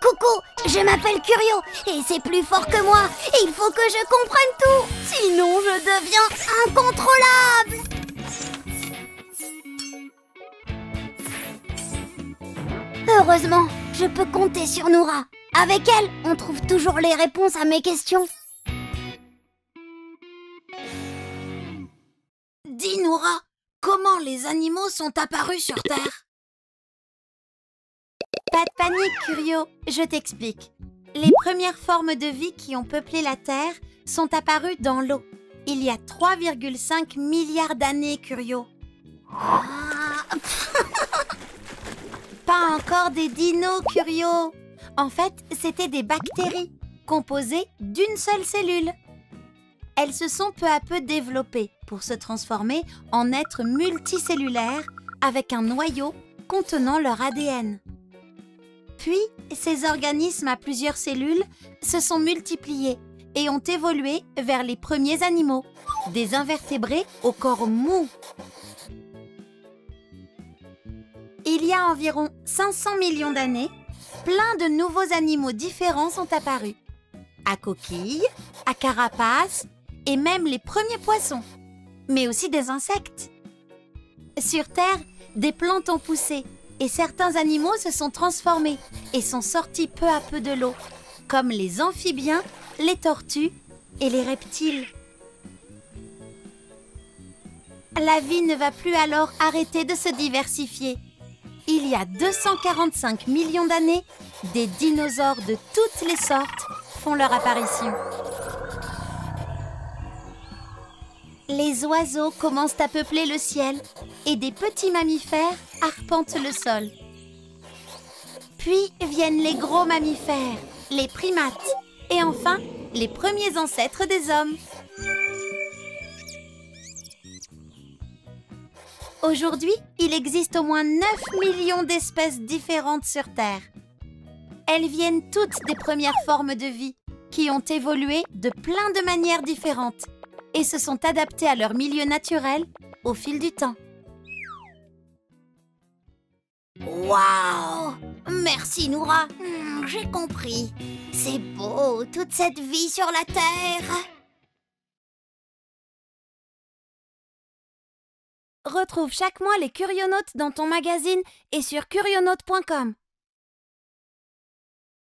Coucou, je m'appelle Curio et c'est plus fort que moi. Il faut que je comprenne tout, sinon je deviens incontrôlable. Heureusement, je peux compter sur Noura. Avec elle, on trouve toujours les réponses à mes questions. Dis Noura, comment les animaux sont apparus sur Terre? Pas de panique, Curio, je t'explique. Les premières formes de vie qui ont peuplé la Terre sont apparues dans l'eau. Il y a 3,5 milliards d'années, Curio. Pas encore des dinos, Curio. En fait, c'était des bactéries, composées d'une seule cellule. Elles se sont peu à peu développées pour se transformer en êtres multicellulaires avec un noyau contenant leur ADN. Puis, ces organismes à plusieurs cellules se sont multipliés et ont évolué vers les premiers animaux, des invertébrés au corps mou. Il y a environ 500 millions d'années, plein de nouveaux animaux différents sont apparus. À coquilles, à carapace et même les premiers poissons, mais aussi des insectes. Sur Terre, des plantes ont poussé et certains animaux se sont transformés et sont sortis peu à peu de l'eau, comme les amphibiens, les tortues et les reptiles. La vie ne va plus alors arrêter de se diversifier. Il y a 245 millions d'années, des dinosaures de toutes les sortes font leur apparition. Les oiseaux commencent à peupler le ciel et des petits mammifères arpentent le sol. Puis viennent les gros mammifères, les primates et enfin les premiers ancêtres des hommes. Aujourd'hui, il existe au moins 9 millions d'espèces différentes sur Terre. Elles viennent toutes des premières formes de vie qui ont évolué de plein de manières différentes et se sont adaptées à leur milieu naturel au fil du temps. Waouh! Merci Noura, j'ai compris. C'est beau, toute cette vie sur la Terre. Retrouve chaque mois les Curionautes dans ton magazine et sur curionautes.com.